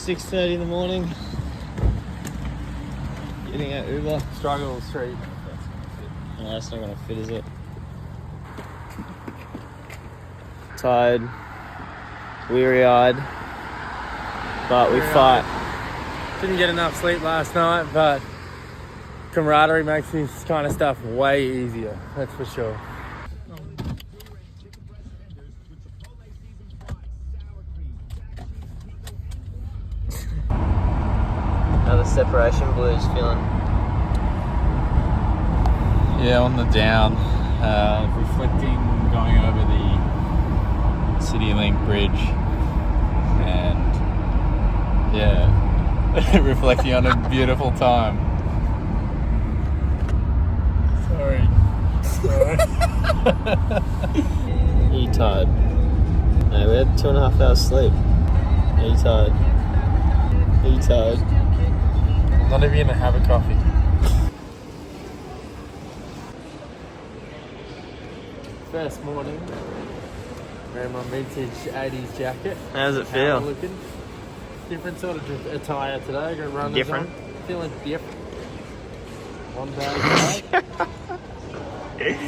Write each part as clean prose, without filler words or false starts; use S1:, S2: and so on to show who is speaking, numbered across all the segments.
S1: 6:30 in the morning. Getting out Uber.
S2: Struggle street.
S1: No, that's not gonna fit, is it? Tired, weary-eyed, but we fight.
S2: Didn't get enough sleep last night, but camaraderie makes this kind of stuff way easier, that's for sure.
S1: How the separation blues feeling?
S3: Yeah, on the down, reflecting going over the CityLink bridge, and yeah, reflecting on a beautiful time. Sorry.
S1: Are you tired? No, we had 2.5 hours sleep. Are you tired? Are you tired?
S2: Not even gonna have a coffee. First morning, wearing my vintage 80s jacket.
S1: How does it feel?
S2: Looking. Different sort of attire today. Got runners
S1: Different?
S2: on. Feeling different. One bag today.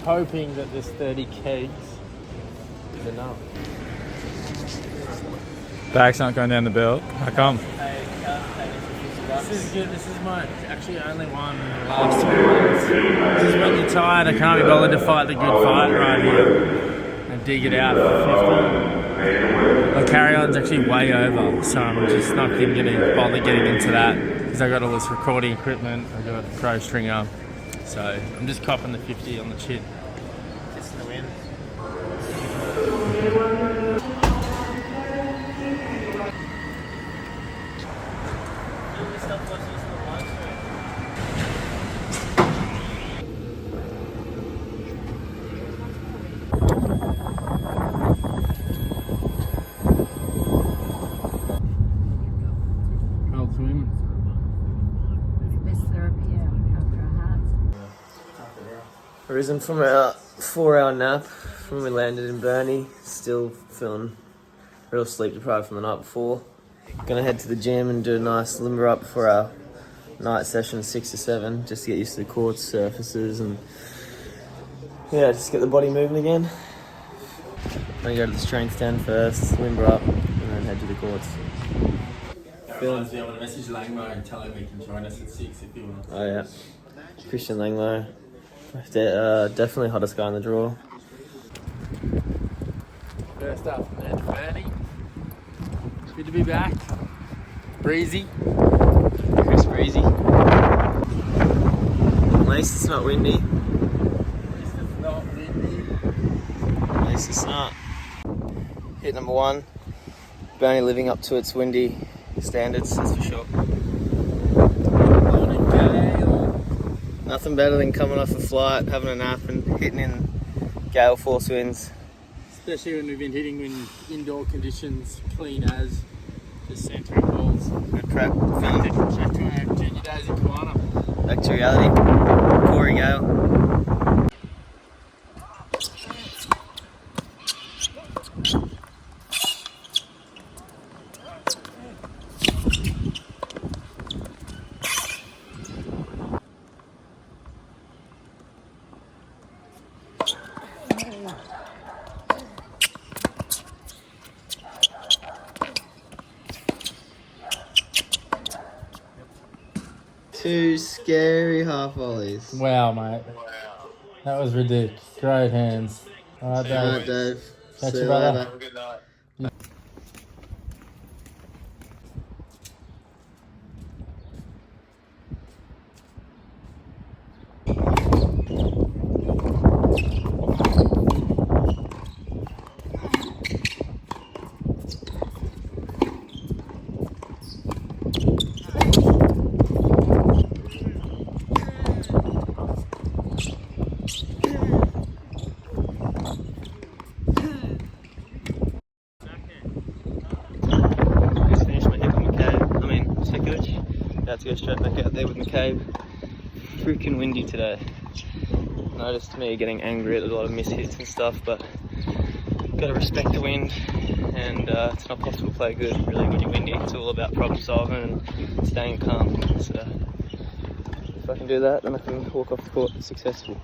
S2: Hoping that this 30 kegs is enough.
S3: Bag's not going down the belt. How come?
S2: This is good. This is my actually only one in the last 2 months. This is when you're tired and can't be bothered to fight the good fight right here and dig it out for 50. My carry-on's actually way over, so I'm just not going to bother getting into that because I got all this recording equipment. I got a pro stringer, so I'm just copping the 50 on the chin.
S1: Just the wind.
S2: Cold swim.
S4: Best therapy after a heart.
S1: Risen from our 4-hour nap when we landed in Burnie. Still feeling real sleep deprived from the night before. Gonna head to the gym and do a nice limber up for our night session 6 to 7, just to get used to the courts, surfaces, and yeah, just get the body moving again. Gonna go to the strength tent first, limber up, and then head to the courts.
S2: I want to message Langmo and tell him he can join us at 6 if you want.
S1: Oh yeah, Christian Langlo, definitely hottest guy in the draw.
S2: First up, man, Burnie. Good to be back. Breezy.
S1: Chris Breezy. At least it's not windy.
S2: At least it's not windy.
S1: At least it's not. Hit number 1. Burnie living up to its windy standards, that's for sure. Nothing better than coming off a flight, having a nap and hitting in gale force winds.
S2: Especially when we've been hitting in indoor conditions, clean as, just centering balls.
S1: Good prep. Feeling
S2: Back to our junior days in Kiwana.
S1: back to reality. Corey Gale. Two scary half volleys.
S2: Wow, mate. That was ridiculous. Great hands. All right, Dave.
S1: Alright, Dave.
S2: Catch
S1: See
S2: you,
S1: you
S2: brother.
S1: later.
S3: Have a good night.
S1: About to go straight back out there with McCabe. Freaking windy today. Noticed me getting angry at a lot of mishits and stuff, but got to respect the wind, and it's not possible to play good, really windy. It's all about problem solving and staying calm. So if I can do that, then I can walk off the court successful.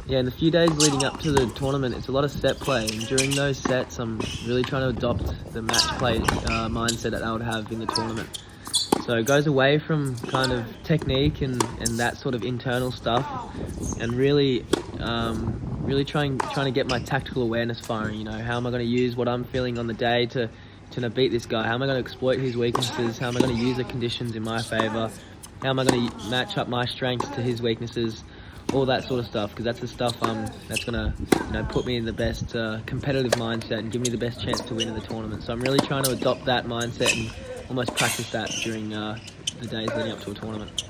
S1: Yeah, in the few days leading up to the tournament, it's a lot of set play, and during those sets, I'm really trying to adopt the match play mindset that I would have in the tournament. So it goes away from kind of technique and that sort of internal stuff, and really trying to get my tactical awareness firing. You know, how am I going to use what I'm feeling on the day to beat this guy? How am I going to exploit his weaknesses? How am I going to use the conditions in my favour? How am I going to match up my strengths to his weaknesses? All that sort of stuff, because that's the stuff that's gonna, put me in the best competitive mindset and give me the best chance to win in the tournament. So I'm really trying to adopt that mindset and almost practice that during the days leading up to a tournament.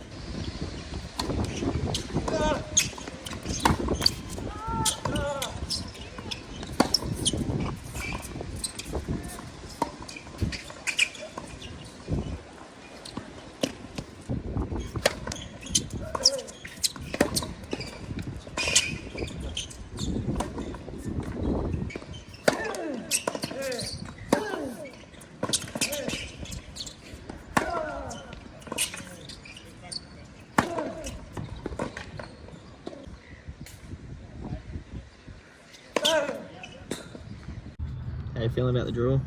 S1: How you feeling about the draw?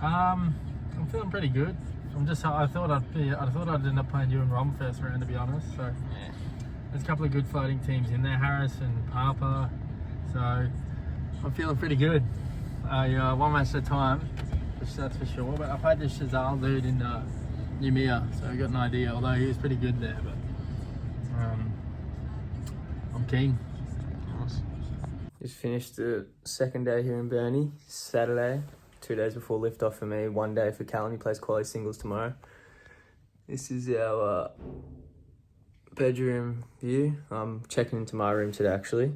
S2: I'm feeling pretty good. I thought I'd end up playing you and Rom first round, to be honest. So
S1: Yeah.
S2: there's a couple of good floating teams in there, Harris and Harper. So I'm feeling pretty good. One match at a time, that's for sure. But I played this Shazal dude in Umea, so I got an idea. Although he was pretty good there, but I'm keen.
S1: Just finished the second day here in Burnie, Saturday, 2 days before liftoff for me, 1 day for Calum. He plays quality singles tomorrow. This is our bedroom view. I'm checking into my room today, actually.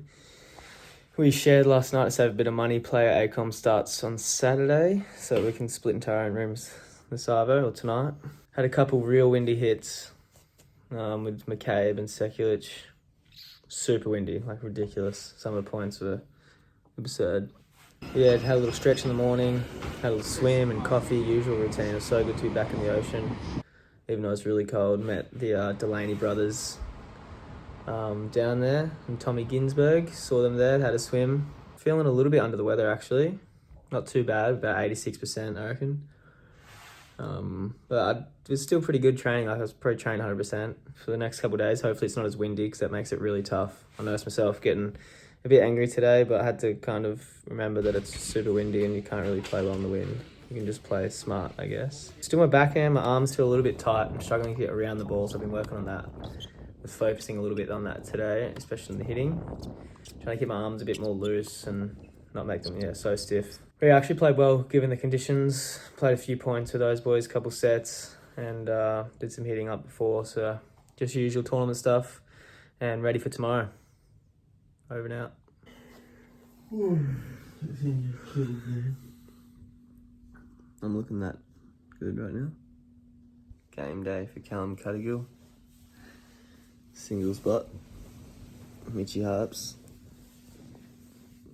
S1: We shared last night to save a bit of money. Play at ACOM starts on Saturday, so we can split into our own rooms this Arvo or tonight. Had a couple real windy hits with McCabe and Sekulic. Super windy, like ridiculous. Some of the points were absurd. Yeah, had a little stretch in the morning, had a little swim and coffee, usual routine. It was so good to be back in the ocean, even though it's really cold. Met the Delaney brothers down there, and Tommy Ginsberg. Saw them there, had a swim. Feeling a little bit under the weather, actually. Not too bad, about 86%, I reckon. But it was still pretty good training. I was probably trained 100% for the next couple of days. Hopefully it's not as windy, because that makes it really tough. I noticed myself getting a bit angry today, but I had to kind of remember that it's super windy and you can't really play well in the wind. You can just play smart, I guess. Still my backhand, my arms feel a little bit tight. I'm struggling to get around the ball, so I've been working on that. Was focusing a little bit on that today, especially in the hitting. Trying to keep my arms a bit more loose and not make them so stiff. But yeah, I actually played well given the conditions. Played a few points with those boys, couple sets, and did some hitting up before. So just usual tournament stuff, and ready for tomorrow. Over and out. I'm looking that good right now. Game day for Calum Puttergill. Single spot. Mitchy Harps.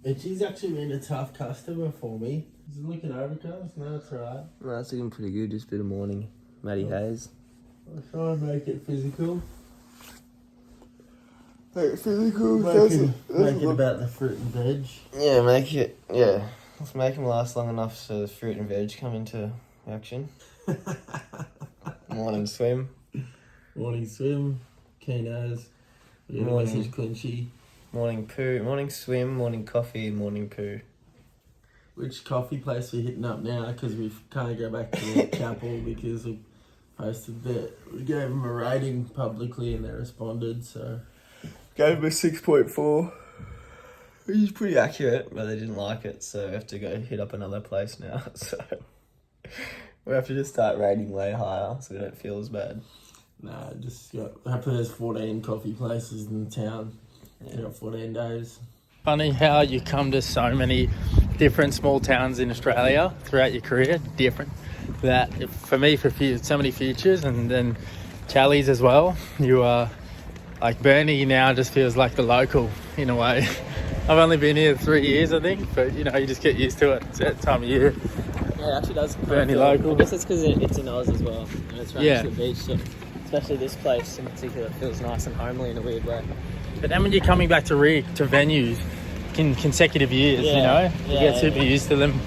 S5: Mitchy's actually been a tough customer for me. He's looking overcast. No, it's alright.
S1: No, that's looking pretty good. Just a bit of morning. Matty Hayes.
S5: I'll try and make it physical.
S1: Make it physical.
S5: Make it about the fruit and veg.
S1: Yeah, make it. Yeah, let's make them last long enough so the fruit and veg come into action. Morning swim.
S5: Morning swim. Keen as.
S1: Morning.
S5: Message Clinchy.
S1: Morning poo. Morning swim. Morning coffee. Morning poo.
S5: Which coffee place are we hitting up now? Because we can't go back to the chapel because we posted that. We gave them a rating publicly and they responded, so.
S1: Gave them a 6.4. Which is pretty accurate, but they didn't like it, so we have to go hit up another place now. So we have to just start rating way higher so we don't feel as bad.
S5: Nah, hopefully there's 14 coffee places in town. Yeah. 14 days.
S2: Funny how you come to so many
S3: different small towns in Australia throughout your career, different. That for me, for so many futures, and then Challies as well. You are like Burnie now just feels like the local in a way. I've only been here 3 years, I think, but you know, you just get used to it. It's that time of year.
S1: Yeah, it actually does.
S3: Burnie local.
S1: I guess it's because it's in Oz as well, and it's right
S3: Yeah.
S1: next to the beach. So especially this place in particular feels nice and homely in a weird way.
S3: But then when you're coming back to venues in consecutive years, you know, you get super used to them.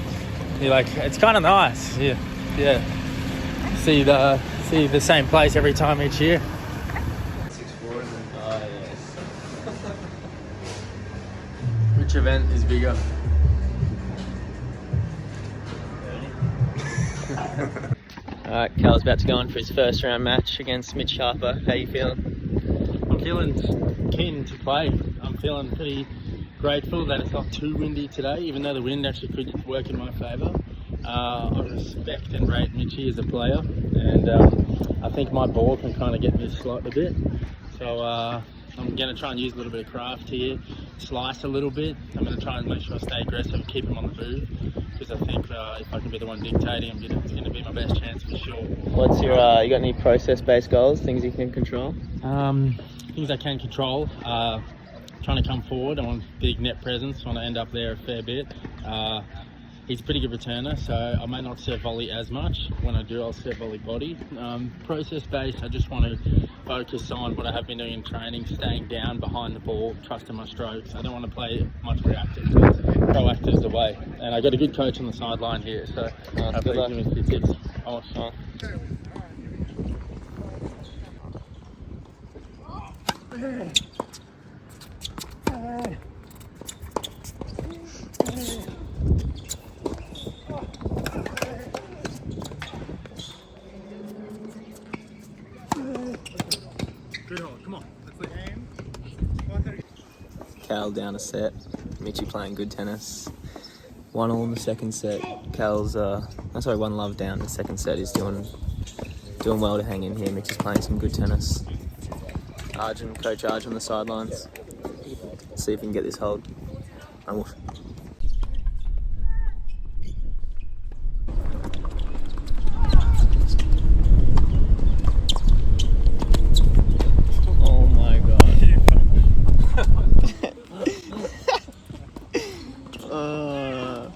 S3: You're like, it's kind of nice. Yeah. See the same place every time each year.
S1: 6-4 and then. Oh yes.
S3: Which event is bigger?
S1: Alright, Cal's about to go on for his first round match against Mitch Harper. How you feeling?
S3: I'm feeling keen to play. I'm feeling pretty grateful that it's not too windy today, even though the wind actually could work in my favour. I respect and rate Mitchie as a player, and I think my ball can kind of get me slot a bit. So I'm going to try and use a little bit of craft here, slice a little bit. I'm going to try and make sure I stay aggressive and keep him on the move, because I think if I can be the one dictating, it's going to be my best chance for sure.
S1: What's your, you got any process-based goals, things you can control?
S3: Things I can control, trying to come forward. I want big net presence, I want to end up there a fair bit. He's a pretty good returner, so I may not serve volley as much. When I do, I'll serve volley body. Process-based, I just want to focus on what I have been doing in training, staying down behind the ball, trusting my strokes. I don't want to play much reactive, proactive is the way. And I got a good coach on the sideline here, so hopefully give me a few tips. Oh.
S2: Good hold. Come on. Let's let aim.
S1: Cal down a set. Mitchie playing good tennis. 1-1 in the second set. Cal's 1 love down. The second set is doing well to hang in here. Mitchie's playing some good tennis. Coach Arj on the sidelines. Let's see if we can get this hold. Oh my god.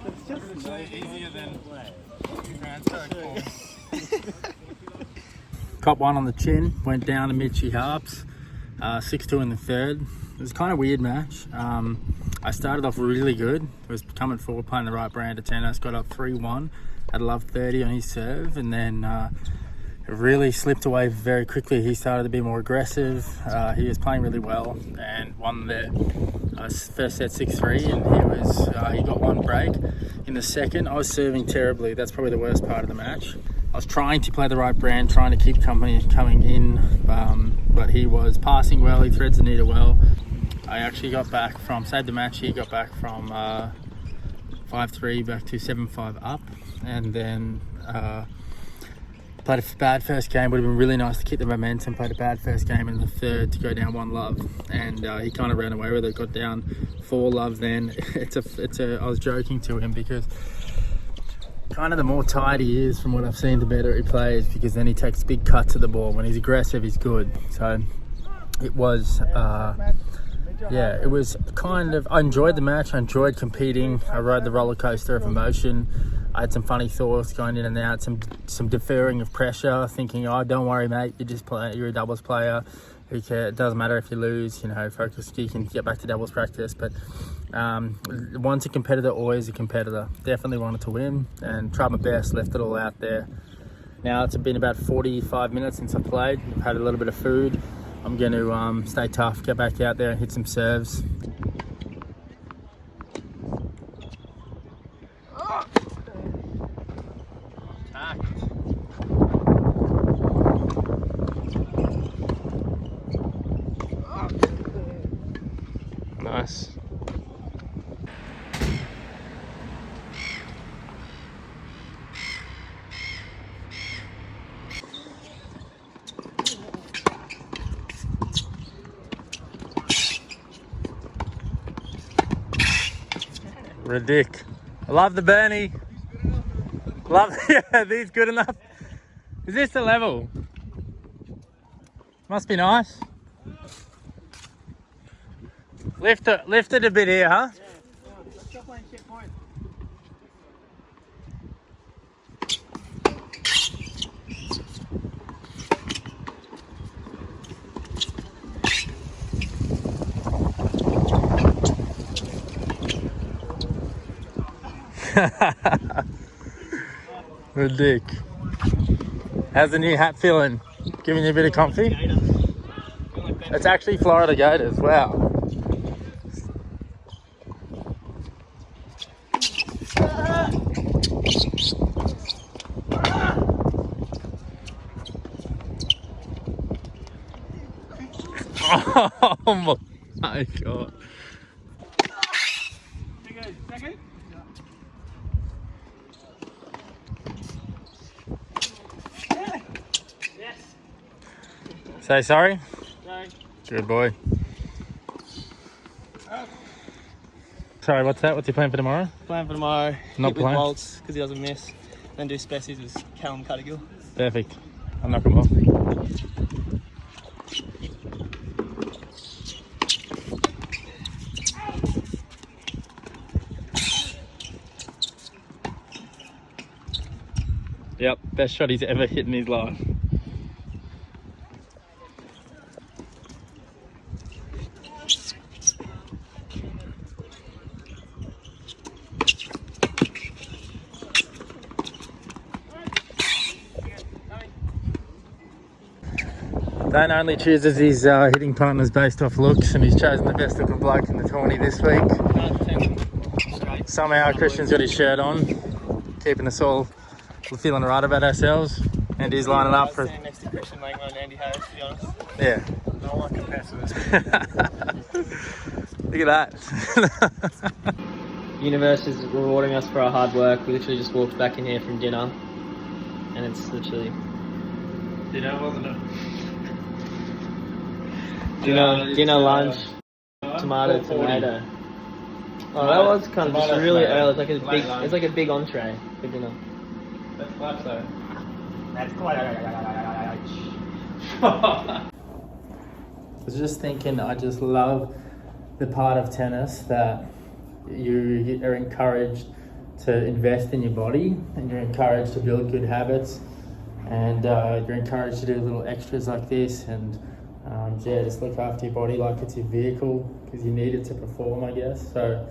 S2: It's just easier than transfer.
S3: Cop one on the chin, went down to Mitchie Harps, 6-2 in the third. It was a kind of weird match. I started off really good, was coming forward, playing the right brand of tennis, got up 3-1, had a love 30 on his serve, and then it really slipped away very quickly. He started to be more aggressive. He was playing really well and won the first set 6-3, and he got one break. In the second, I was serving terribly. That's probably the worst part of the match. I was trying to play the right brand, trying to keep coming in, but he was passing well, he threads the needle well. I actually saved the match here, got back from 5-3 back to 7-5 up, and then played a bad first game. Would have been really nice to keep the momentum, played a bad first game in the third to go down 1 love, and he kind of ran away with it, got down 4 love then. I was joking to him because kind of the more tired he is from what I've seen, the better he plays, because then he takes big cuts at the ball. When he's aggressive, he's good. So it was, it was kind of, I enjoyed the match, I enjoyed competing, I rode the roller coaster of emotion. I had some funny thoughts going in and out, some deferring of pressure, thinking, oh, don't worry, mate, you're a doubles player. Who cares? It doesn't matter if you lose, focus, you can get back to doubles practice. But once a competitor, always a competitor. Definitely wanted to win and tried my best, left it all out there. Now it's been about 45 minutes since I played. I've had a little bit of food. I'm going to stay tough, get back out there and hit some serves.
S1: Nice.
S3: Ridic. I love the Burnie. Love, yeah, these good enough. Is this the level? Must be nice. Lift it a bit here, huh? Good dick. How's the new hat feeling? Giving you a bit of comfy? It's actually Florida Gators, wow. Oh my god. Say sorry? No. Good boy. Sorry, what's that? What's your plan for tomorrow?
S1: Plan for tomorrow.
S3: Not
S1: hit with
S3: playing?
S1: bolts because he doesn't miss. Then do species with Calum Puttergill.
S3: Perfect. I'll knock them off. Yep, best shot he's ever hit in his life. Dane only chooses his hitting partners based off looks, and he's chosen the best looking bloke in the tourney this week. Somehow Christian's got his shirt on, keeping us all feeling right about ourselves, and he's lining up for...
S1: Next to Christian Langman and Andy Harris, to be honest.
S3: Yeah.
S1: No one compares to this.
S3: Look at that.
S1: Universe is rewarding us for our hard work. We literally just walked back in here from dinner, and it's literally...
S2: Dinner, wasn't it?
S1: Dinner, lunch, tomato. Oh, that was kind of just really early. It's like a big, it's like a big entree for dinner.
S2: That's clutch though.
S1: That's quite.
S3: I was just thinking, I just love the part of tennis that you are encouraged to invest in your body, and you're encouraged to build good habits, and you're encouraged to do little extras like this, and yeah, just look after your body like it's your vehicle, because you need it to perform, I guess. So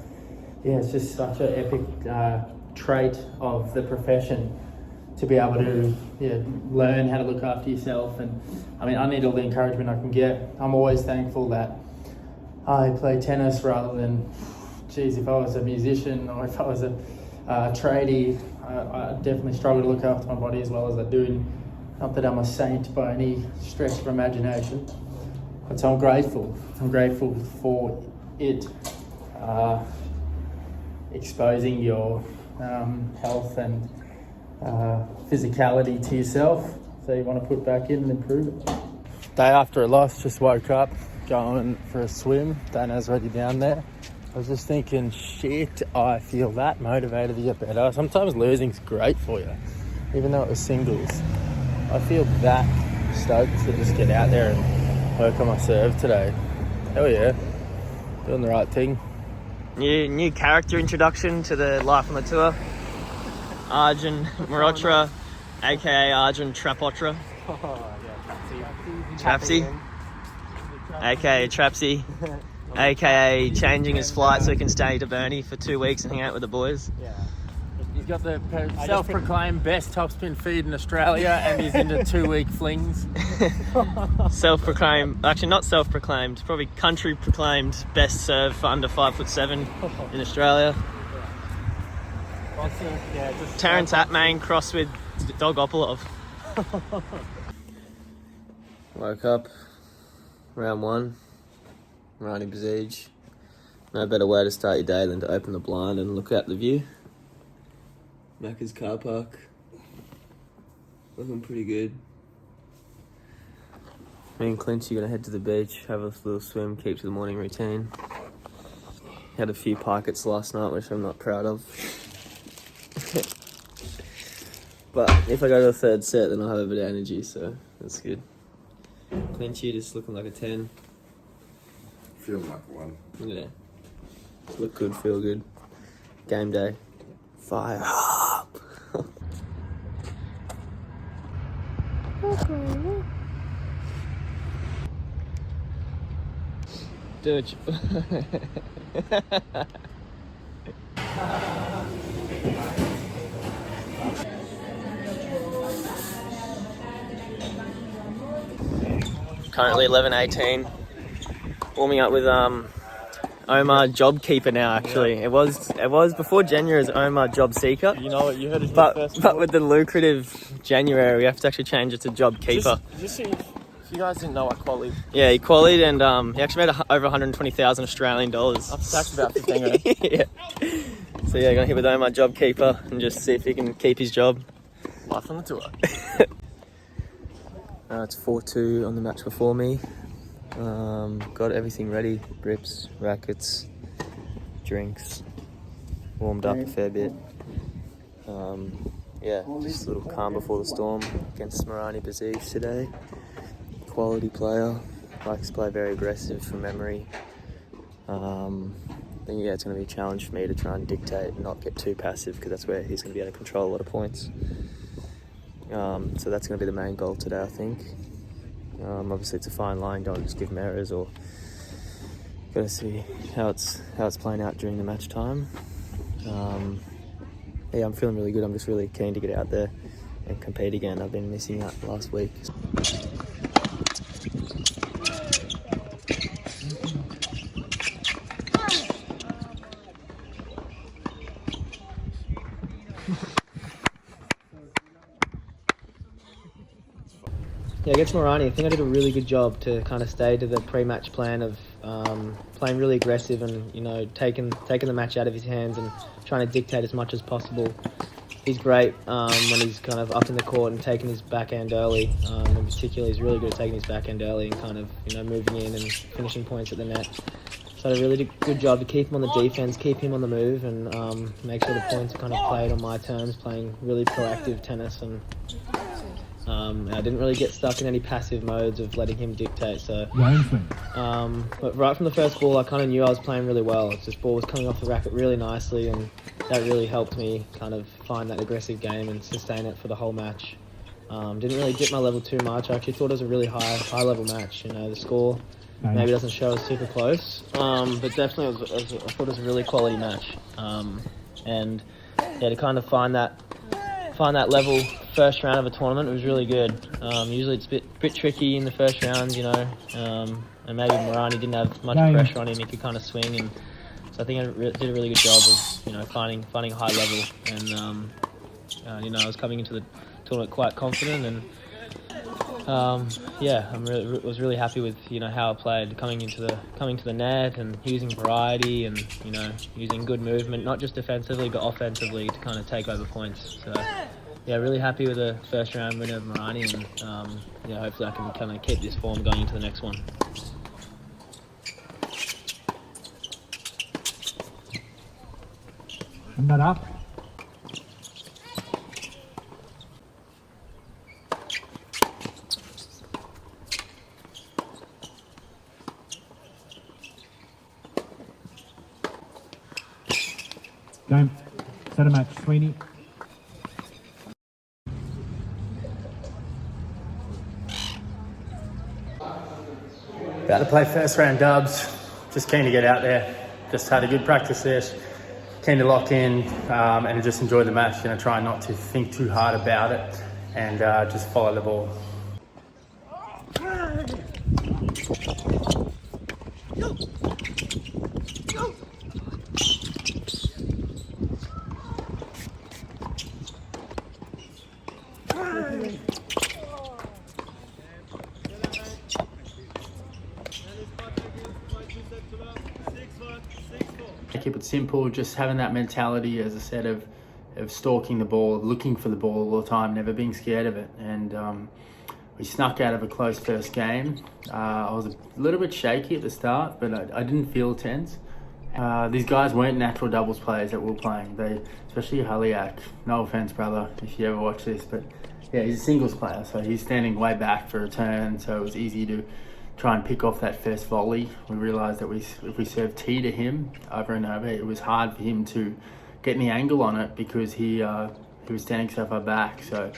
S3: yeah, it's just such an epic trait of the profession to be able to learn how to look after yourself. And I mean, I need all the encouragement I can get. I'm always thankful that I play tennis rather than, geez, if I was a musician or if I was a tradie, I definitely struggle to look after my body as well as I do. Not that I'm a saint by any stretch of imagination, but so I'm grateful. I'm grateful for it exposing your health and physicality to yourself, so you want to put back in and improve it. Day after a loss, just woke up, going for a swim. Dana's already down there. I was just thinking, shit, I feel that motivated to get better. Sometimes losing's great for you, even though it was singles. I feel that stoked to just get out there and work on my serve today. Hell yeah, doing the right thing.
S1: New character introduction to the life on the tour. Arjun Marotra, aka Arjun Trapotra. Trapsy. Aka Trapsy. Aka changing his flight so he can stay to Burnie for 2 weeks and hang out with the boys.
S3: Yeah. He's got the self-proclaimed best topspin feed in Australia, and he's into 2-week flings.
S1: Self-proclaimed, actually not self-proclaimed, probably country-proclaimed best serve for under 5'7" in Australia. Terence Atmain crossed with Dolgopolov. Woke up, round one, riding Besiege. No better way to start your day than to open the blind and look out the view. Macca's car park. Looking pretty good. Me and Clinchy are gonna head to the beach, have a little swim, keep to the morning routine. Had a few pikets last night, which I'm not proud of. But if I go to the third set, then I'll have a bit of energy, so that's good. Clean sheet is looking like a 10.
S6: Feeling like one.
S1: Yeah. Look good, feel good. Game day. Fire up! Do it. Currently 11:18. Warming up with Omar job keeper now. Actually, it was before January as Omar job seeker.
S5: You know what? You heard it
S1: But
S5: first.
S1: but with the lucrative January, we have to actually change it to job keeper.
S5: Just so you guys didn't know, I qualified.
S1: Yeah, he qualied and he actually made over 120,000 Australian dollars.
S5: I've stacked about 15 grand.
S1: Yeah. So yeah, gonna hit with Omar job keeper and just see if he can keep his job.
S5: Life on the tour.
S1: It's 4-2 on the match before me. Got everything ready, grips, rackets, drinks, warmed up a fair bit. Yeah, just a little calm before the storm against Smarani Baziz today. Quality player, likes to play very aggressive from memory. I think it's going to be a challenge for me to try and dictate and not get too passive, because that's where he's going to be able to control a lot of points. So that's going to be the main goal today, I think. Obviously it's a fine line, don't just give him errors, or got to see how it's playing out during the match time. Yeah, I'm feeling really good. I'm just really keen to get out there and compete again. I've been missing out last week. Yeah, against Morani, I think I did a really good job to kind of stay to the pre-match plan of playing really aggressive and, you know, taking the match out of his hands and trying to dictate as much as possible. He's great when he's kind of up in the court and taking his backhand early. In particular, he's really good at taking his backhand early and kind of, you know, moving in and finishing points at the net. So I really did a good job to keep him on the defense, keep him on the move, and make sure the points kind of played on my terms, playing really proactive tennis. And I didn't really get stuck in any passive modes of letting him dictate. So, but right from the first ball, I kind of knew I was playing really well. It's just ball was coming off the racket really nicely, and that really helped me kind of find that aggressive game and sustain it for the whole match. Didn't really dip my level too much. I actually thought it was a really high level match. You know, the score maybe doesn't show us super close, but definitely I thought it was a really quality match. And yeah, to kind of find that level first round of a tournament, it was really good. Usually it's a bit tricky in the first round, you know, and maybe Morani didn't have much pressure on him. He could kind of swing, and so I think I did a really good job of, you know, finding a high level. And you know, I was coming into the tournament quite confident, and yeah, was really happy with, you know, how I played, coming to the net and using variety and, you know, using good movement, not just defensively but offensively, to kind of take over points. So yeah, really happy with the first round win of Morani, and yeah, hopefully I can kind of keep this form going into the next one.
S7: I'm not up. Dane, set a match, Sweeny.
S3: About to play first round dubs. Just keen to get out there. Just had a good practice session. Keen to lock in and just enjoy the match. You know, try not to think too hard about it and just follow the ball. Keep it simple, just having that mentality, as I said, of stalking the ball, looking for the ball all the time, never being scared of it. And we snuck out of a close first game. I was a little bit shaky at the start, but I didn't feel tense. These guys weren't natural doubles players that we were playing. Especially Haliak. No offense, brother, if you ever watch this, but yeah, he's a singles player, so he's standing way back for a turn, so it was easy to try and pick off that first volley. We realised that if we served tee to him over and over, it was hard for him to get any angle on it because he was standing so far back. So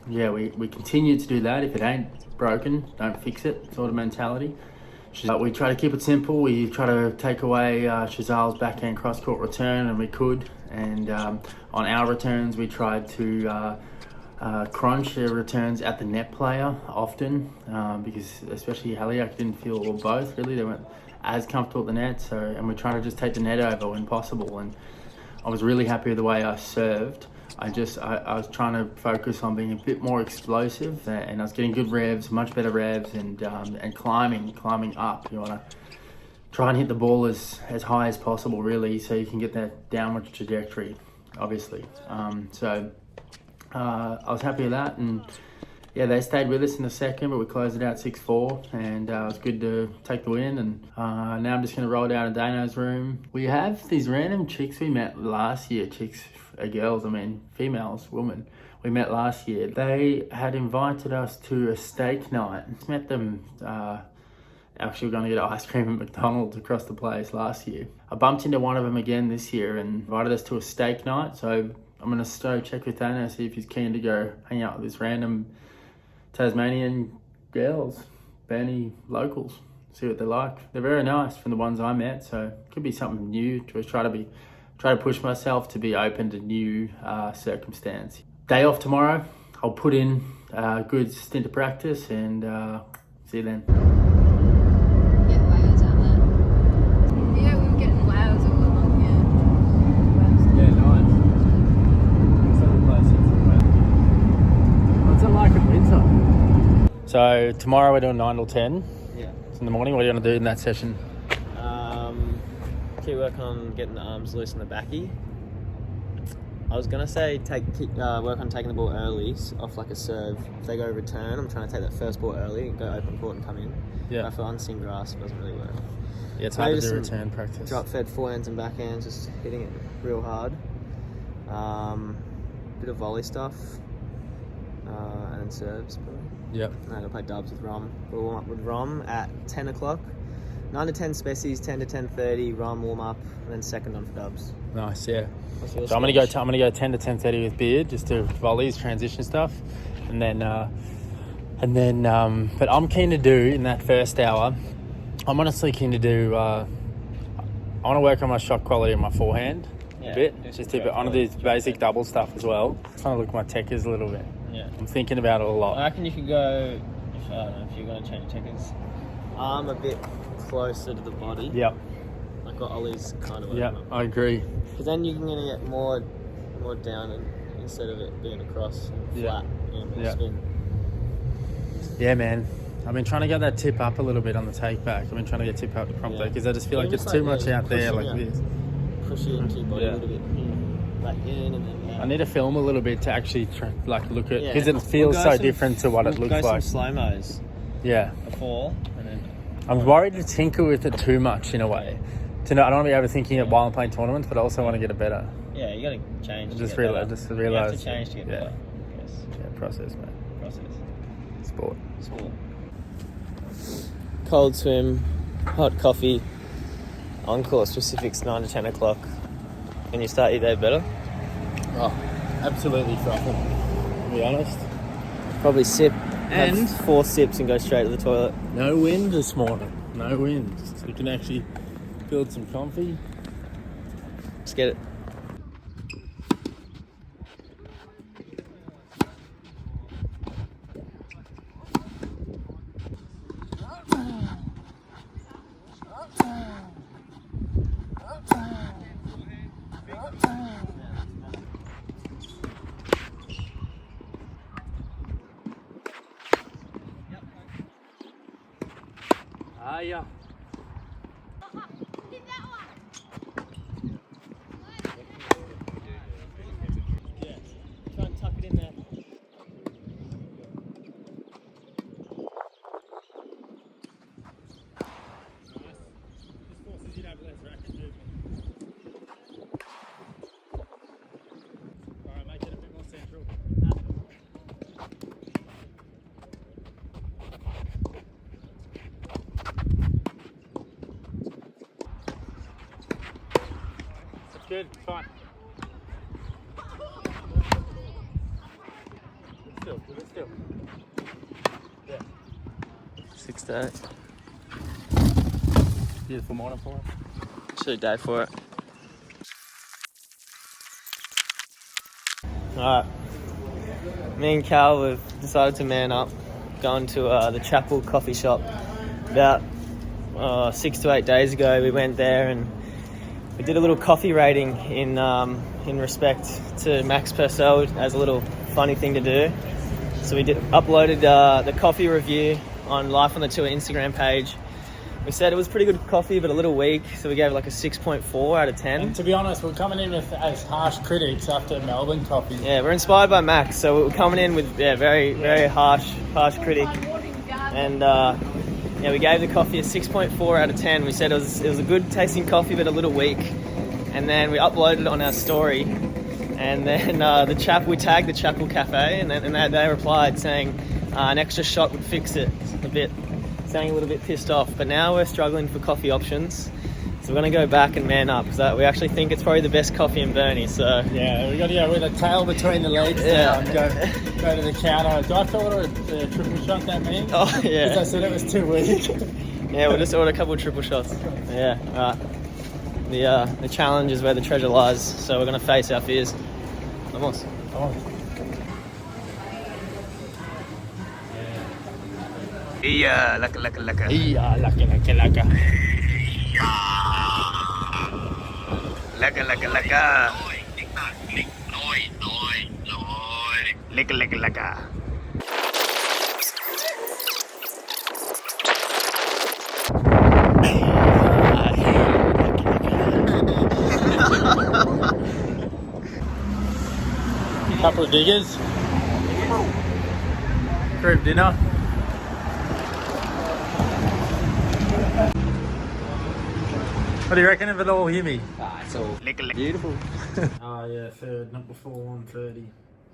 S3: yeah, we continue to do that. If it ain't broken, don't fix it sort of mentality. We try to keep it simple. We try to take away Shazal's backhand cross-court return, and we could. And on our returns, we tried to crunch their returns at the net player often, because especially Haliak didn't feel, or both really, they weren't as comfortable at the net. So, and we try to just take the net over when possible. And I was really happy with the way I served. I was trying to focus on being a bit more explosive, and I was getting good revs, much better revs, and climbing up. You want to try and hit the ball as high as possible, really, so you can get that downward trajectory, obviously. So I was happy with that, and yeah, they stayed with us in the second, but we closed it out 6-4, and it was good to take the win. And now I'm just going to roll down to Dano's room. We have these random chicks we met last year, girls, females, women, we met last year. They had invited us to a steak night. Met them, actually we're going to get ice cream at McDonald's across the place last year. I bumped into one of them again this year and invited us to a steak night. So I'm going to check with Dana, see if he's keen to go hang out with this random Tasmanian girls, Burnie locals, see what they're like. They're very nice from the ones I met, so it could be something new to try to push myself to be open to new circumstance. Day off tomorrow. I'll put in a good stint of practice and see you then.
S4: Get whales out there. Yeah, we were getting whales all along here.
S3: Yeah, nice. What's it like in winter? So tomorrow we're doing 9 till 10.
S1: Yeah.
S3: So in the morning, what are you going to do in that session?
S1: Keep working on getting the arms loose in the backy. I was gonna say work on taking the ball early off like a serve. If they go return, I'm trying to take that first ball early and go open court and come in.
S3: Yeah.
S1: But for unseen grass, it doesn't really work.
S3: Yeah, it's hard to do return practice.
S1: Drop fed forehands and backhands, just hitting it real hard. Bit of volley stuff, and then serves.
S3: Yep.
S1: I'm gonna play dubs with Rom. We'll warm up with Rom at 10 o'clock. 9 to 10 species, 10 to 10:30 Rom warm up, and then second on for dubs.
S3: Nice, yeah. So I'm gonna go 10 to 10:30 with Beard, just to volleys, transition stuff, and then but I'm keen to do in that first hour. I'm honestly keen to do. I want to work on my shot quality and my forehand a bit, just on these basic double stuff as well. Trying to look at my techers a little bit.
S1: Yeah.
S3: I'm thinking about it a lot.
S1: I reckon you could go. I don't know if you're gonna change techers. Arm a bit closer to the body.
S3: Yep.
S1: Like what Ollie's kind of.
S3: Yeah, I agree.
S1: Because then you're gonna get more down, and instead of it being across and flat, more spin.
S3: Yeah, man. I've been trying to get that tip up a little bit on the take back. I've been trying to get tip up to prompt because I just feel like it's too much out there like this.
S1: Push it into your body a little bit, back in and then.
S3: I need to film a little bit to actually look at, because it feels so different to what it looks like.
S1: Go some slow-mos.
S3: Yeah.
S1: Before and then.
S3: I'm worried to tinker with it too much in a way. I don't want to be overthinking it while I'm playing tournaments, but I also want to get it better.
S1: Yeah, you got to change.
S3: Just realize.
S1: You have to change to get better. Yes.
S3: Yeah, process, man.
S1: Process.
S3: Sport.
S1: Cold swim, hot coffee, on-course specifics 9 to 10 o'clock. Can you start your day better?
S3: Oh, absolutely frothing, to be honest.
S1: Probably sip
S3: And
S1: have 4 sips and go straight to the toilet.
S3: No wind this morning. No wind. So you can actually build some comfy.
S1: Let's get it.
S3: Yeah.
S1: Try and tuck it in there.
S3: Just forces you to have less good. Fine. Still. Yeah.
S1: 6 to 8.
S3: Beautiful morning for us.
S1: Should day for it. Alright. Me and Cal have decided to man up, going to the Chapel coffee shop. About 6 to 8 days ago, we went there and we did a little coffee rating in respect to Max Purcell as a little funny thing to do. So we uploaded the coffee review on Life on the Tour Instagram page. We said it was pretty good coffee, but a little weak, so we gave it like a 6.4 out of 10.
S3: And to be honest, we're coming in with as harsh critics after Melbourne coffee.
S1: Yeah, we're inspired by Max, so we're coming in with very harsh critic. And we gave the coffee a 6.4 out of 10. We said it was a good tasting coffee, but a little weak. And then we uploaded it on our story. And then we tagged the Chapel Cafe, and they replied saying an extra shot would fix it a bit. Saying a little bit pissed off, but now we're struggling for coffee options, so we're going to go back and man up because we actually think it's probably the best coffee in Burnie. So
S3: yeah, we got to go with a tail between the legs.
S1: Yeah,
S3: and go to the counter. Do I have to order a triple shot? That means?
S1: Oh yeah.
S3: Because I said it was too weak.
S1: Yeah, we'll just order a couple of triple shots. Yeah, right. The challenge is where the treasure lies, so we're going to face our fears. Vamos. Yeah, laka.
S3: Yeah, laka.
S1: Laka. Laka.
S3: Couple of diggers. Group dinner. What do you reckon if it all hear me?
S1: It's all beautiful.
S3: Oh yeah, third, not before 1:30.
S1: Who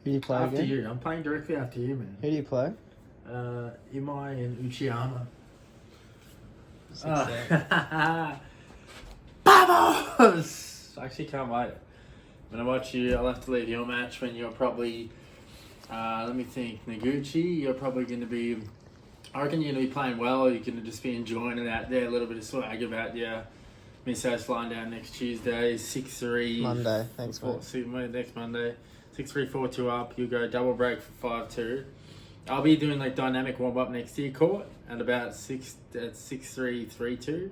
S1: do you play
S3: After
S1: again?
S3: you, I'm playing directly after you, man.
S1: Who do you play?
S3: Imai and Uchiyama.
S1: 6-8.
S3: Vamos! I actually can't wait. When I watch you, I'll have to leave your match when you're probably, let me think, Noguchi, you're probably going to be, I reckon you're going to be playing well, you're going to just be enjoying it out there, a little bit of swag about you. Misso's flying down next Tuesday, 6-3.
S1: Monday, thanks mate.
S3: Next Monday, 6-3, 4-2 up, you'll go double break for 5-2. I'll be doing like dynamic warm-up next year court at about 6-3, 3-2.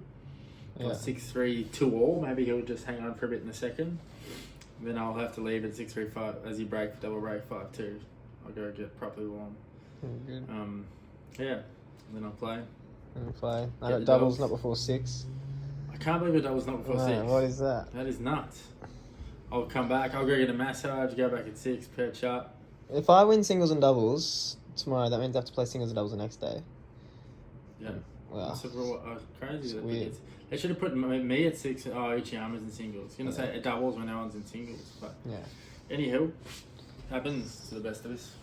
S3: Or 6-3, 2-all. Maybe he'll just hang on for a bit in the second. Then I'll have to leave at 6-3, 5 as you break, double break 5-2. I'll go get properly warm.
S1: Good.
S3: Yeah. And then I'll play.
S1: I got doubles not before 6.
S3: I can't believe a double's not before 6.
S1: What is that?
S3: That is nuts. I'll come back. I'll go get a massage. Go back at 6. Perch up.
S1: If I win singles and doubles tomorrow, that means I have to play singles and doubles the next day.
S3: Yeah.
S1: Wow.
S3: That's crazy. That
S1: weird.
S3: they should have put me at 6. Oh, Uchiyama's in singles. I was going to say doubles when no one's in singles. But
S1: Yeah.
S3: anywho, happens to the best of us.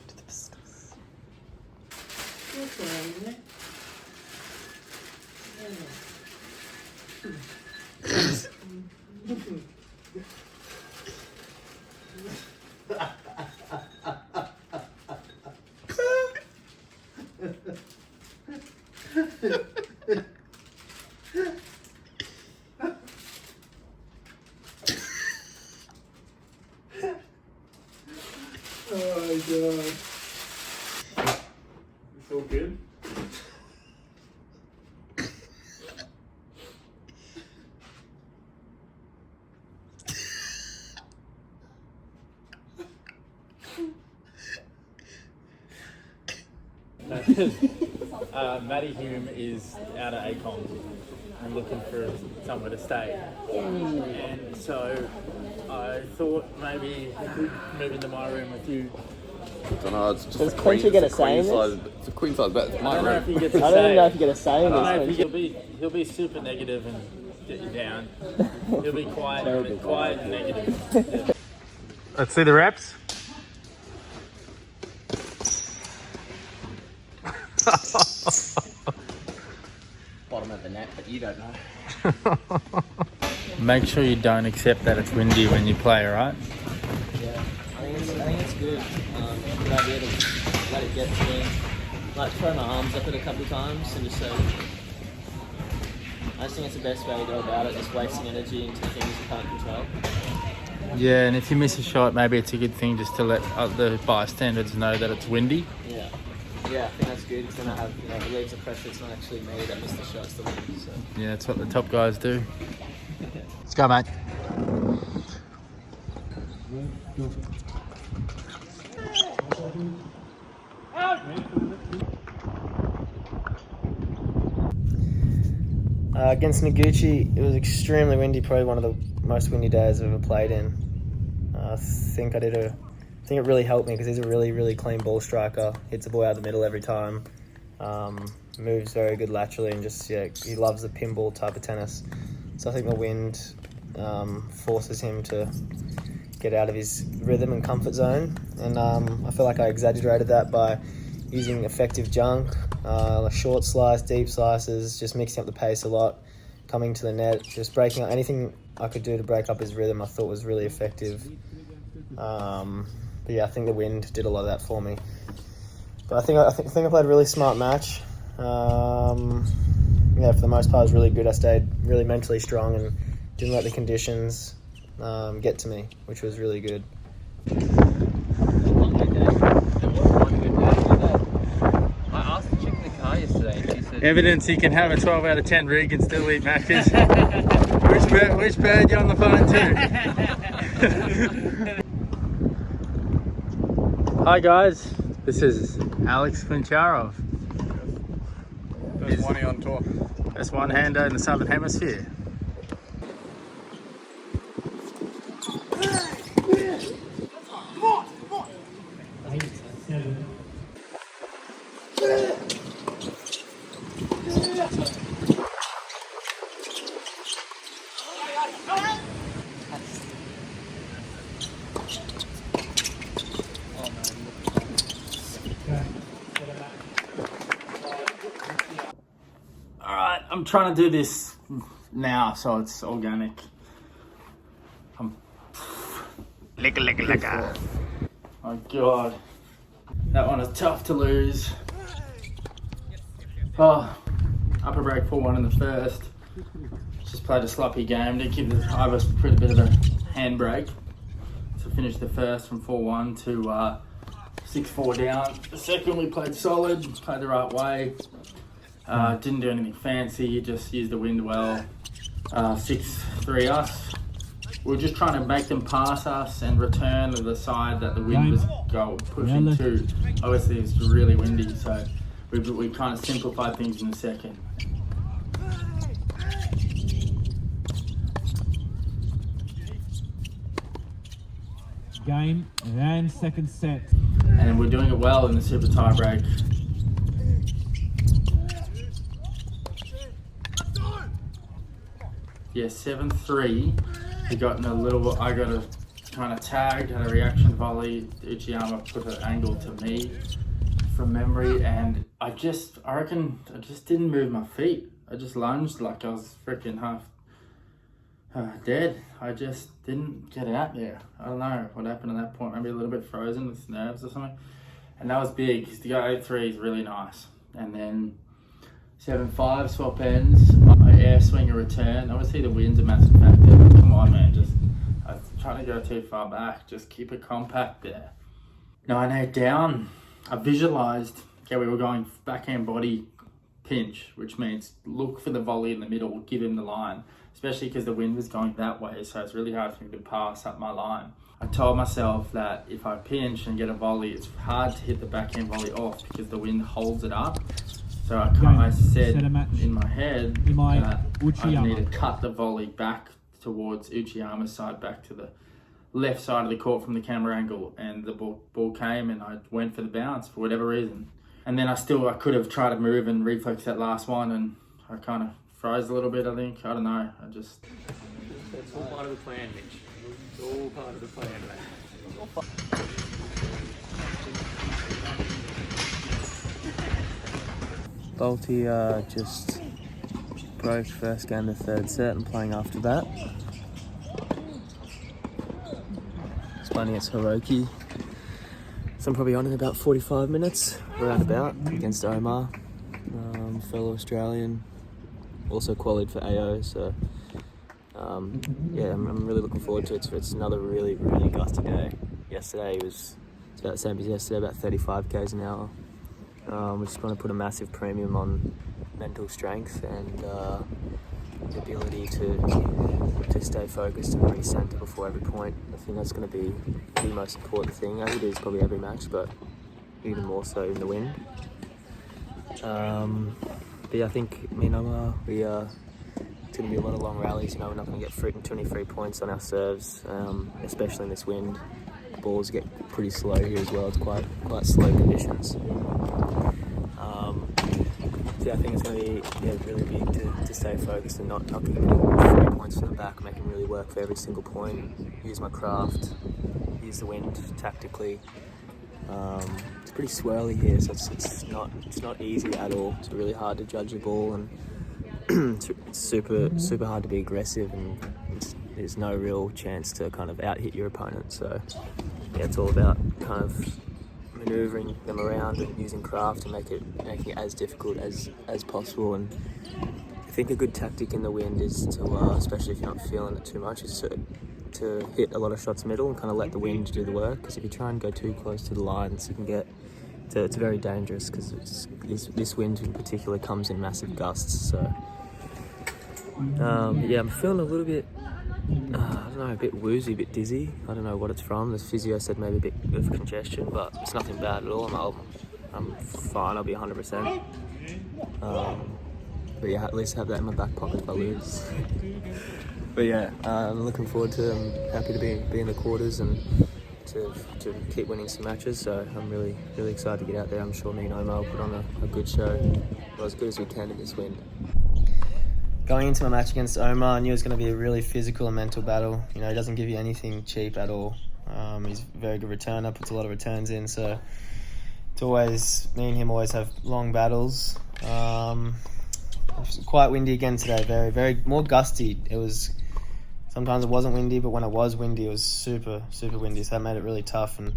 S3: Oh my god. It's all good. Matty Hume is out at ACOM and looking for somewhere to stay. And so I thought maybe I could move into my room with you.
S6: I don't know, it's just
S1: Does Quincy get a say in this?
S6: It's a queen size bed. It's
S3: I
S6: my
S3: don't know if
S6: room.
S3: he gets a say.
S1: I don't even know if you get a say in
S3: I don't know
S1: this.
S3: if he'll be super negative and get you down. He'll be quiet and negative. Yeah.
S2: Let's see the reps.
S8: Bottom of the net, but you don't know.
S3: make sure you don't accept that it's windy when you play, right?
S1: Yeah, I think it's good. Good idea to let it get to me. Like throw my arms up it a couple of times and just so. I just think it's the best way to go about it. Just wasting energy into things you can't control.
S3: Yeah, and if you miss a shot, maybe it's a good thing just to let the bystanders know that it's windy.
S1: Yeah. Yeah, I think that's good because then I have, it relieves the pressure. It's not actually me that missed the shot, it's the wind. So.
S3: Yeah, that's what the top guys do. Let's go, mate.
S1: Against Noguchi, it was extremely windy. Probably one of the most windy days I've ever played in. I think it really helped me because he's a really, really clean ball striker. Hits the ball out of the middle every time. Moves very good laterally and just he loves the pinball type of tennis. So I think the wind forces him to get out of his rhythm and comfort zone. And I feel like I exaggerated that by using effective junk, short slice, deep slices, just mixing up the pace a lot, coming to the net, just breaking up anything I could do to break up his rhythm. I thought was really effective. But yeah, I think the wind did a lot of that for me. But I think I played a really smart match. For the most part, it was really good. I stayed really mentally strong and didn't let the conditions get to me, which was really good.
S3: Evidence he can have a 12 out of 10 rig and still eat Macca's. which bird you on the phone to? Hi guys, this is Alex Klincharov.
S6: There's one on tour.
S3: Best one-hander in the Southern Hemisphere. Alright, I'm trying to do this now so it's organic. Licka. Oh god. That one is tough to lose. Oh, upper break 4-1 in the first. Just played a sloppy game. Didn't give the Ivers a bit of a handbrake. So finished the first from 4-1 to 6-4 down. The second we played solid, played the right way. Didn't do anything fancy, just used the wind well. 6-3 us. We were just trying to make them pass us and return to the side that the wind was pushing to. Obviously it's really windy, so we kind of simplified things in the second.
S7: Game and second set.
S3: And we're doing it well in the super tie break. Yeah, 7-3. I got a kind of tagged, had a reaction volley. Uchiyama put an angle to me from memory, and I reckon I just didn't move my feet. I just lunged like I was freaking half dead. I just didn't get out there. I don't know what happened at that point. Maybe a little bit frozen with nerves or something. And that was big because to go 8-3 is really nice. And then 7-5 swap ends. I air swing a return. Obviously the wind's a massive factor. But come on, man. I was trying to go too far back. Just keep it compact there. 9-8 down. I visualized. Okay, we were going backhand body pinch, which means look for the volley in the middle, give him the line, especially because the wind was going that way, so it's really hard for me to pass up my line. I told myself that if I pinch and get a volley, it's hard to hit the backhand volley off because the wind holds it up. So I said in my head that I need to cut the volley back towards Uchiyama's side, back to the left side of the court from the camera angle, and the ball came and I went for the bounce for whatever reason. And then I could have tried to move and reflex that last one, and I kind of froze a little bit, I think. I don't know. It's all part of the plan, Mitch. It's all part of the plan, mate.
S1: Bolty just broke first game of the third set and playing after that. planning it's Hiroki. So I'm probably on in about 45 minutes, around about, against Omar, fellow Australian, also qualified for AO, so yeah, I'm really looking forward to it. It's another really, really gusty day. Yesterday it's about the same as yesterday, about 35 k's an hour. We just want to put a massive premium on mental strength and the ability to stay focused and recenter before every point. I think that's going to be the most important thing, as it is probably every match, but even more so in the wind. But yeah, I think me and Omar, it's going to be a lot of long rallies. You know, we're not going to get 23 points on our serves, especially in this wind. The balls get pretty slow here as well. It's quite slow conditions. So yeah, I think it's going to be really big to stay focused and not getting 3 points from the back, make them really work for every single point. Use my craft, use the wind tactically. It's pretty swirly here, so it's not easy at all. It's really hard to judge the ball, and it's super hard to be aggressive, and there's no real chance to kind of out-hit your opponent. So yeah, it's all about kind of manoeuvring them around and using craft and making it as difficult as possible. And I think a good tactic in the wind is to, especially if you're not feeling it too much, is to hit a lot of shots middle and kind of let the wind do the work. Because if you try and go too close to the lines, you can get it's very dangerous, because this wind in particular comes in massive gusts. So yeah, I'm feeling a little bit, I don't know, a bit woozy, a bit dizzy. I don't know what it's from. The physio said maybe a bit of congestion, but it's nothing bad at all. I'm fine. I'll be 100%. But yeah, at least have that in my back pocket if I lose. But yeah, I'm looking forward to. I'm happy to be in the quarters and to keep winning some matches. So I'm really excited to get out there. I'm sure me and Omar will put on a good show, or as good as we can in this wind. Going into my match against Omar, I knew it was going to be a really physical and mental battle. You know, he doesn't give you anything cheap at all. He's a very good returner, puts a lot of returns in, so me and him always have long battles. It was quite windy again today, very more gusty. Sometimes it wasn't windy, but when it was windy, it was super windy, so that made it really tough. And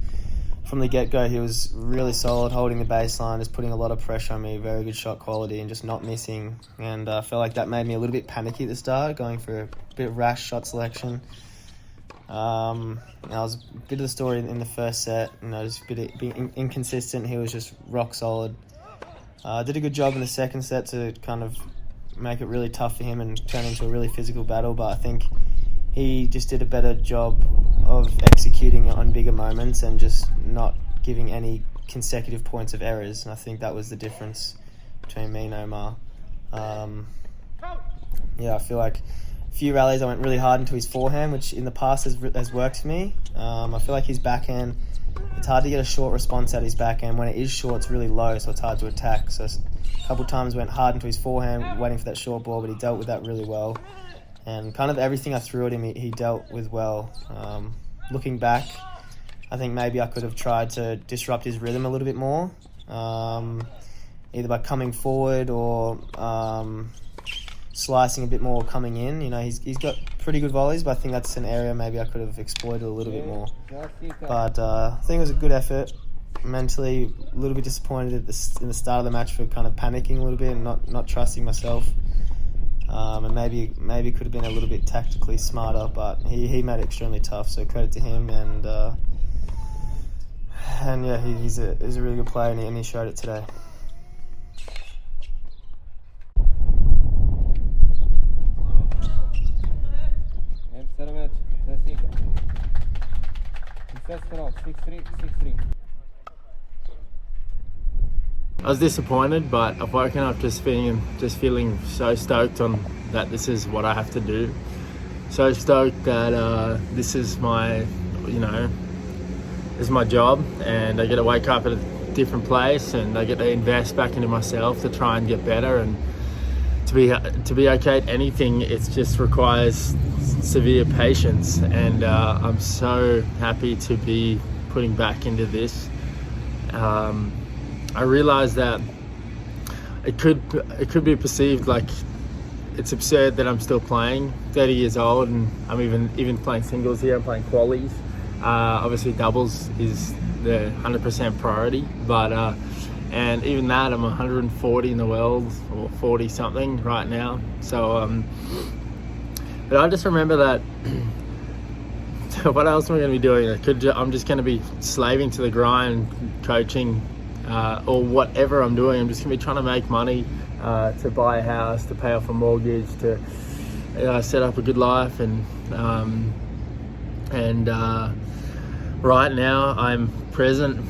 S1: from the get-go, he was really solid, holding the baseline, just putting a lot of pressure on me, very good shot quality, and just not missing. And I felt like that made me a little bit panicky at the start, going for a bit of rash shot selection. That was a bit of the story in the first set, just a bit being inconsistent. He was just rock solid. Did a good job in the second set to kind of make it really tough for him and turn into a really physical battle, but I think he just did a better job of executing on bigger moments and just not giving any consecutive points of errors. And I think that was the difference between me and Omar. Yeah, I feel like a few rallies I went really hard into his forehand, which in the past has worked for me. I feel like his backhand, it's hard to get a short response at his backhand. When it is short, it's really low, so it's hard to attack. So a couple of times went hard into his forehand, waiting for that short ball, but he dealt with that really well. And kind of everything I threw at him, he dealt with well. Looking back, I think maybe I could have tried to disrupt his rhythm a little bit more, either by coming forward or slicing a bit more coming in. He's got pretty good volleys, but I think that's an area maybe I could have exploited a little bit more. But I think it was a good effort. Mentally, a little bit disappointed in the start of the match for kind of panicking a little bit and not trusting myself. And maybe could have been a little bit tactically smarter, but he made it extremely tough. So credit to him, and yeah, he's a really good player, and he showed it today.
S3: I was disappointed, but I've woken up just feeling so stoked on that this is what I have to do. So stoked that this is my job, and I get to wake up at a different place, and I get to invest back into myself to try and get better. And to be okay at anything, it just requires severe patience. And I'm so happy to be putting back into this. I realize that it could be perceived like it's absurd that I'm still playing, 30 years old, and I'm even playing singles here. I'm playing qualies, Obviously doubles is the 100% priority, but and even that, I'm 140 in the world, or 40 something right now. So but I just remember that what else am I going to be doing? I'm just going to be slaving to the grind, coaching, or whatever I'm doing. I'm just going to be trying to make money to buy a house, to pay off a mortgage, to set up a good life. And right now I'm present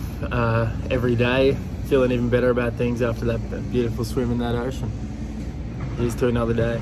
S3: every day, feeling even better about things after that beautiful swim in that ocean. Here's to another day.